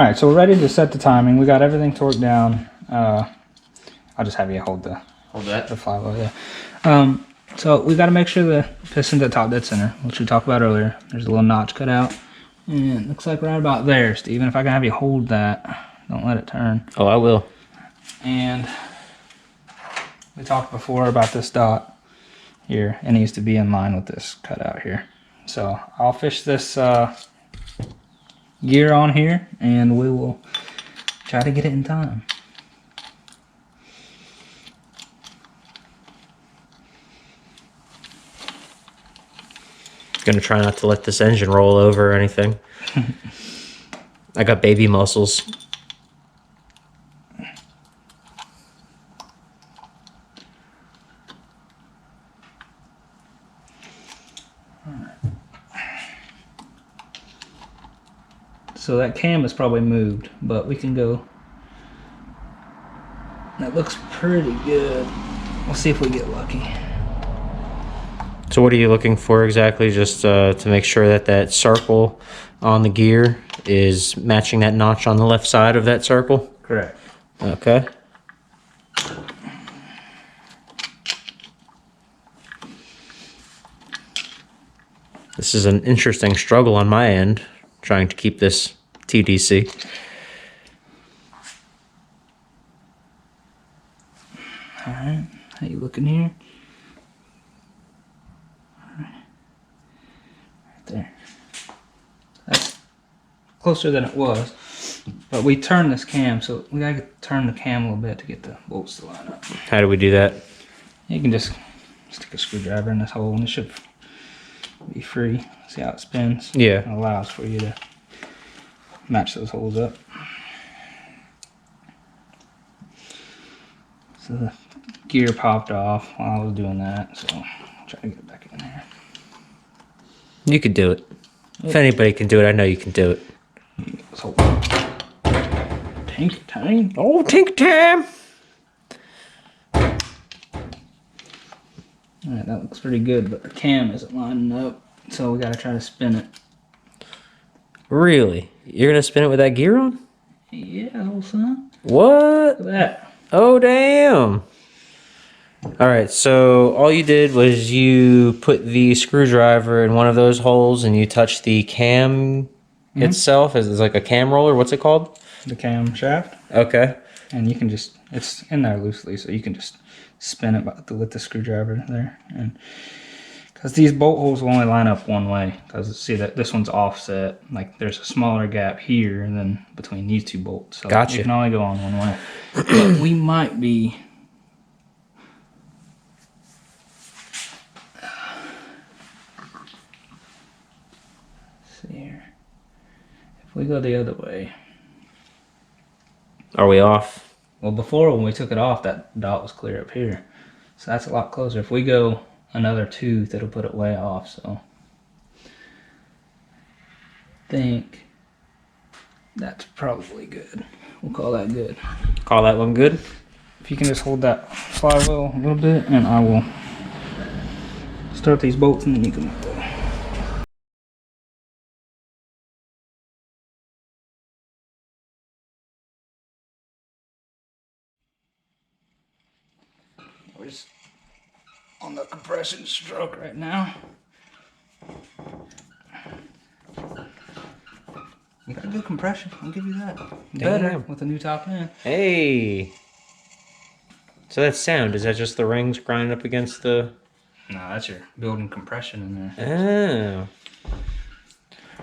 Alright, so we're ready to set the timing. We got everything torqued down. I'll just have you hold the flywheel, yeah. So we got to make sure the piston's at top dead center, which we talked about earlier. There's a little notch cut out. And it looks like right about there, Steven. If I can have you hold that, don't let it turn. Oh, I will. And we talked before about this dot here. It needs to be in line with this cutout here. So I'll fish this gear on here and we will try to get it in time. Gonna try not to let this engine roll over or anything. I got baby muscles. So that cam is probably moved, but we can go. That looks pretty good. We'll see if we get lucky. So what are you looking for exactly? Just to make sure that that circle on the gear is matching that notch on the left side of that circle? Correct. Okay. This is an interesting struggle on my end, trying to keep this TDC. All right, how you looking here? Right there. That's closer than it was, but we turned this cam, so we gotta turn the cam a little bit to get the bolts to line up. How do we do that? You can just stick a screwdriver in this hole and it should be free. See how it spins? Yeah. It allows for you to match those holes up. So the gear popped off while I was doing that, so I'll try to get it back in there. You could do it. If anybody can do it, I know you can do it. Let's hold Tank time. Oh, tank time! Alright, that looks pretty good, but the cam isn't lining up, so we gotta try to spin it. Really? You're gonna spin it with that gear on? Yeah, old son. What? Look at that. Oh, damn. All right, so all you did was you put the screwdriver in one of those holes and you touch the cam itself. Is like a cam roller? What's it called? The camshaft. Okay. And you can just, it's in there loosely, so you can just spin it with the screwdriver there. And because these bolt holes will only line up one way, because see that this one's offset, like there's a smaller gap here and then between these two bolts, so gotcha. You can only go on one way. But we might be see here, if we go the other way. Are we off? Well, before when we took it off, that dot was clear up here, so that's a lot closer. If we go another tooth, it'll put it way off, so I think that's probably good. We'll call that good. Call that one good? If you can just hold that flywheel a little bit, and I will start these bolts, and then you can go. We're just on the compression stroke right now. You got a good compression, I'll give you that. Better with the new top end. Hey. So that sound, is that just the rings grinding up against the... No, that's your building compression in there. Oh.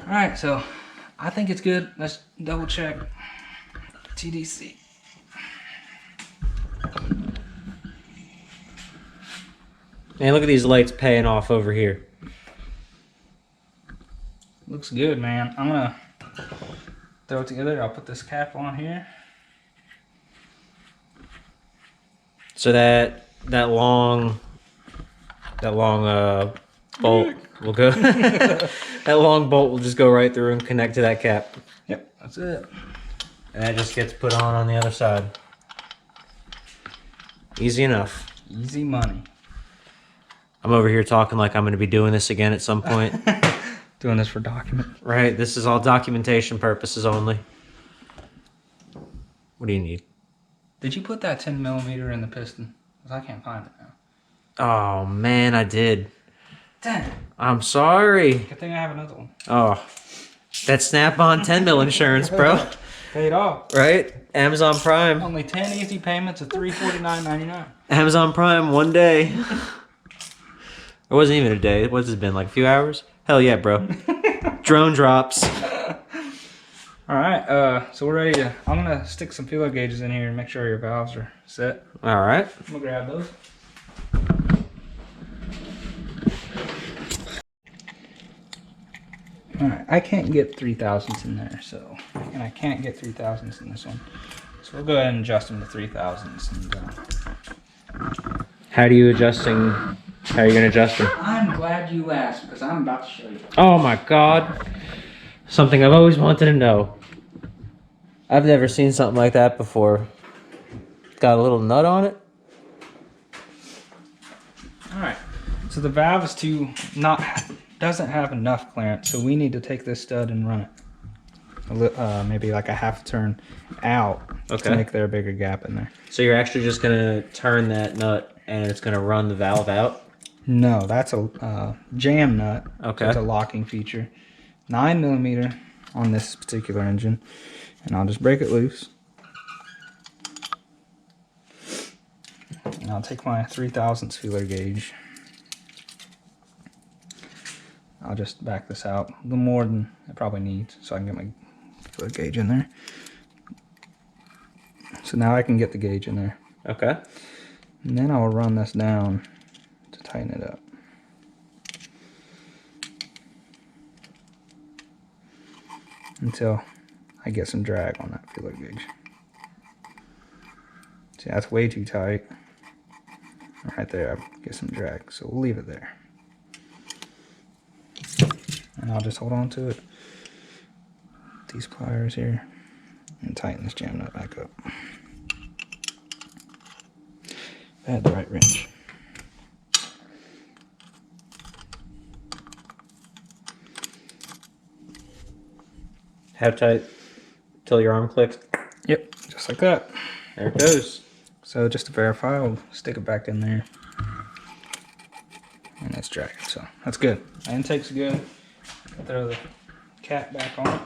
Alright, so I think it's good. Let's double check TDC. Man, look at these lights paying off over here. Looks good, man. I'm gonna throw it together. I'll put this cap on here. So that long bolt will go. That long bolt will just go right through and connect to that cap. Yep, that's it. And that just gets put on the other side. Easy enough. Easy money. I'm over here talking like I'm going to be doing this again at some point. Doing this for document. Right, this is all documentation purposes only. What do you need? Did you put that 10 millimeter in the piston? Because I can't find it now. Oh, man, I did. Dang. I'm sorry. Good thing I have another one. Oh, that Snap-on 10 mil insurance, bro. Paid off. Right? Amazon Prime. Only 10 easy payments of $349.99. Amazon Prime, one day. It wasn't even a day. What's it been, like a few hours? Hell yeah, bro. Drone drops. All right, so we're ready to... I'm going to stick some feeler gauges in here and make sure your valves are set. All right. I'm going to grab those. All right, I can't get 3,000ths in there, so... And I can't get 3,000ths in this one. So we'll go ahead and adjust them to 3,000ths. And, How are you adjusting? How are you going to adjust them? I'm glad you asked, because I'm about to show you. Oh my god. Something I've always wanted to know. I've never seen something like that before. Got a little nut on it. Alright, so the valve is doesn't have enough clearance, so we need to take this stud and run it. Maybe like a half turn out to make there a bigger gap in there. So you're actually just going to turn that nut and it's going to run the valve out? No, that's a jam nut. Okay. It's a locking feature. 9 millimeter on this particular engine. And I'll just break it loose. And I'll take my 3,000ths feeler gauge. I'll just back this out a little more than it probably needs so I can get my feeler gauge in there. So now I can get the gauge in there. Okay. And then I'll run this down to tighten it up. Until I get some drag on that feeler gauge. See, that's way too tight. Right there, I get some drag, so we'll leave it there. And I'll just hold on to it. These pliers here, and tighten this jam nut back up. I had the right wrench. How tight? Till your arm clicks? Yep, just like that. There it goes. So just to verify, I'll stick it back in there. And it's dragging, so that's good. The intake's good. Throw the cap back on it.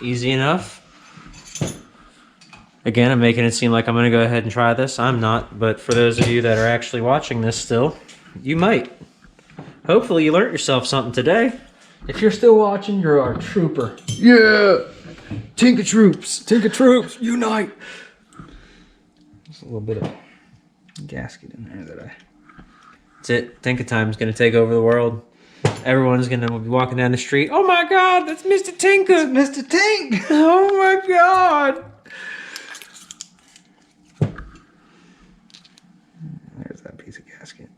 Easy enough. Again, I'm making it seem like I'm going to go ahead and try this. I'm not, but for those of you that are actually watching this still, you might. Hopefully you learned yourself something today. If you're still watching, you're our trooper. Yeah! Tinker Troops! Tinker Troops, unite! There's a little bit of gasket in there that I... That's it. Tinker Time's going to take over the world. Everyone's going to be walking down the street. Oh my god, that's Mr. Tinker! It's Mr. Tink! Oh my god! There's that piece of gasket.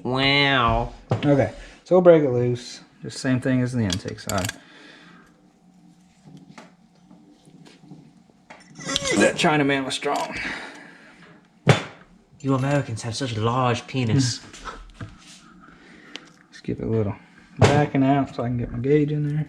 Wow. Okay, so we'll break it loose. Just same thing as the intake side. That Chinaman was strong. You Americans have such a large penis. Just give it a little backing out so I can get my gauge in there.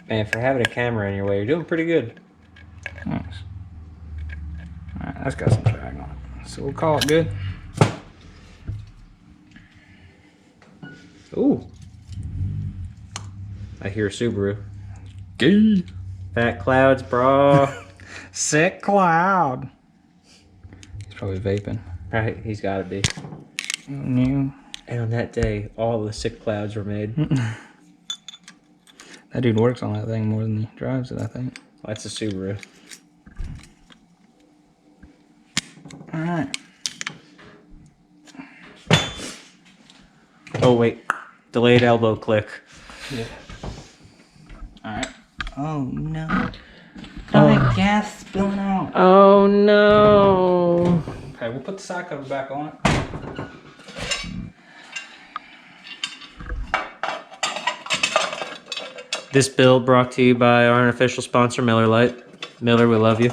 Man, for having a camera in your way, you're doing pretty good. Nice. Alright, that's got some drag on it. So we'll call it good. Ooh. I hear Subaru. Gee. Fat clouds, bro. Sick cloud. He's probably vaping. Right, he's gotta be. New. And on that day, all the sick clouds were made. That dude works on that thing more than he drives it, I think. That's a Subaru. Alright. Oh, wait. Delayed elbow click. Yeah. Alright. Oh, no. Oh, that gas spilling out. Oh no. Okay, we'll put the side cover back on it. This build brought to you by our unofficial sponsor, Miller Lite. Miller, we love you.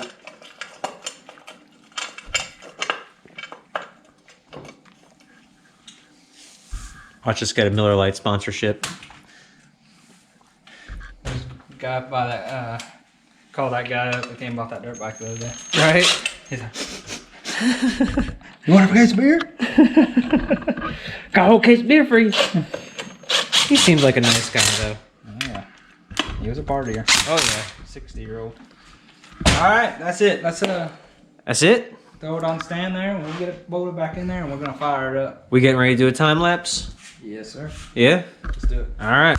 Watch us get a Miller Lite sponsorship. There's a guy by that, called that guy up that came and bought that dirt bike the other day. Right? He's like, you want a case of beer? Got a whole case of beer for you. He seems like a nice guy, though. Yeah. He was a partier. Oh, yeah. 60-year-old. Alright, that's it. Let's That's it? throw it on the stand there, and we'll get it bolted back in there, and we're gonna fire it up. We getting ready to do a time lapse? Yes, sir. Yeah? Let's do it. All right.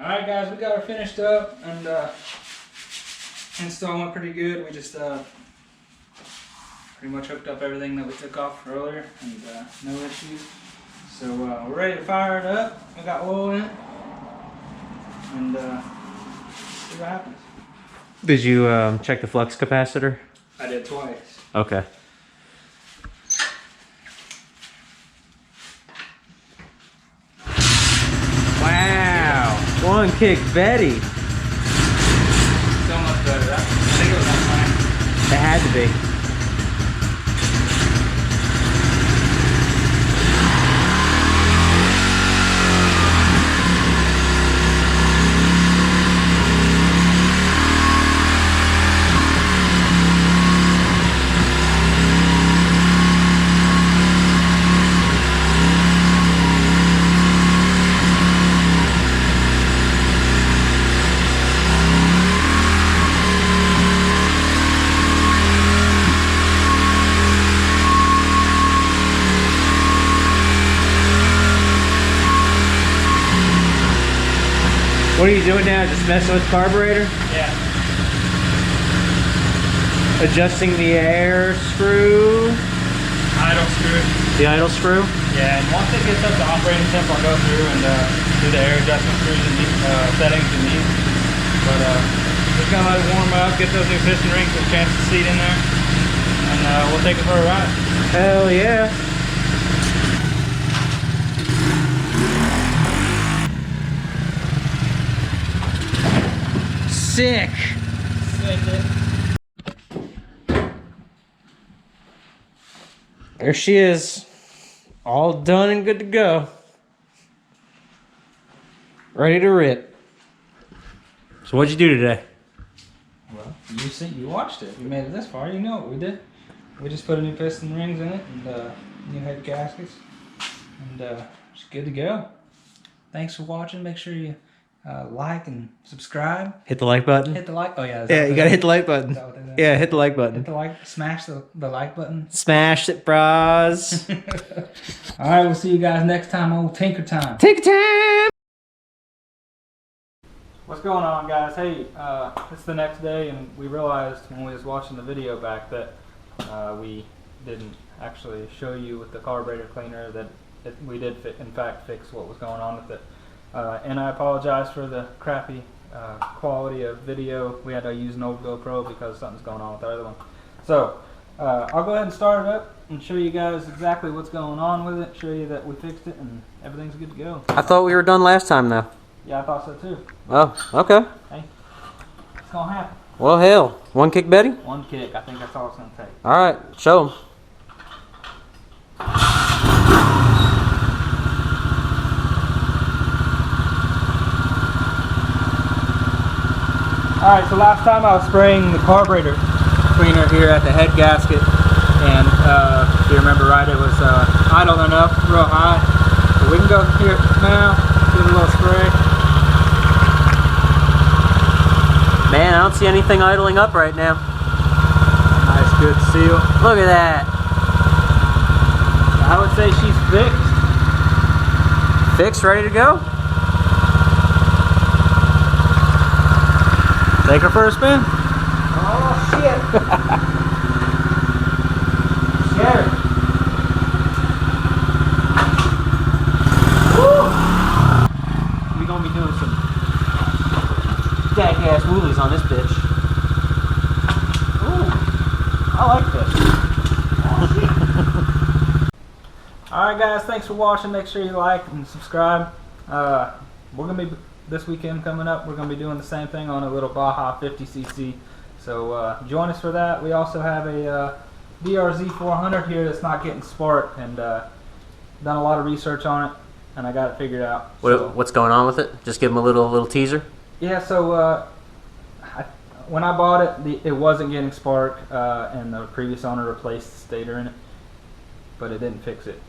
Alright guys, we got her finished up, and install went pretty good. We just pretty much hooked up everything that we took off earlier, and no issues. So we're ready to fire it up. We got oil in it, and see what happens. Did you check the flux capacitor? I did twice. Okay. Wow. One kick Betty. So much better. I think it was on time. It had to be. What are you doing now? Just messing with the carburetor? Yeah. Adjusting the air screw? Idle screw. The idle screw? Yeah, and once it gets up to operating temp, I'll go through and do the air adjustment screws and settings you need. But just gonna let it warm up, get those new piston rings with a chance to seat in there, and we'll take it for a ride. Hell yeah. Sick. There she is. All done and good to go. Ready to rip. So what'd you do today? Well, you watched it. You made it this far. You know what we did. We just put a new piston rings in it and new head gaskets, and it's good to go. Thanks for watching. Make sure you like and subscribe. Hit the like button. Hit the like. Oh yeah. Yeah, you gotta hit the like button. Yeah, hit the like button. Hit the like. Smash the like button. Smash it, bros. All right, we'll see you guys next time on Tinker Time. Take time. What's going on, guys? Hey, it's the next day, and we realized when we was watching the video back that we didn't actually show you with the carburetor cleaner that we did in fact fix what was going on with it. And I apologize for the crappy quality of video. We had to use an old GoPro because something's going on with the other one. So I'll go ahead and start it up and show you guys exactly what's going on with it. Show you that we fixed it and everything's good to go. I thought we were done last time, though. Yeah, I thought so too. Oh, okay. Hey, it's gonna happen. Well, hell. One kick, Betty? One kick. I think that's all it's gonna take. All right. Show them. Alright, so last time I was spraying the carburetor cleaner here at the head gasket, and if you remember right, it was idle enough, real high. So we can go here now, give it a little spray. Man, I don't see anything idling up right now. Nice, good seal. Look at that. I would say she's fixed. Fixed, ready to go? Take her for a spin. Oh, shit. Scary. Woo! We're going to be doing some Jack-ass woolies on this bitch. Ooh, I like this. Alright guys, thanks for watching. Make sure you like and subscribe. We're going to be, this weekend coming up, we're going to be doing the same thing on a little Baja 50cc. So join us for that. We also have a DRZ 400 here that's not getting spark, and done a lot of research on it, and I got it figured out. What's going on with it? Just give them a little teaser. Yeah, so when I bought it, it wasn't getting spark, and the previous owner replaced the stator in it, but it didn't fix it.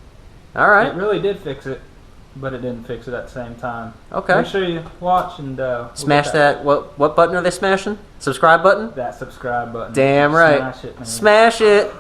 All right. It really did fix it, but it didn't fix it at the same time. Okay. Make sure you watch and smash that. What button are they smashing? Subscribe button? That subscribe button. Damn right. Smash it, man. Smash it.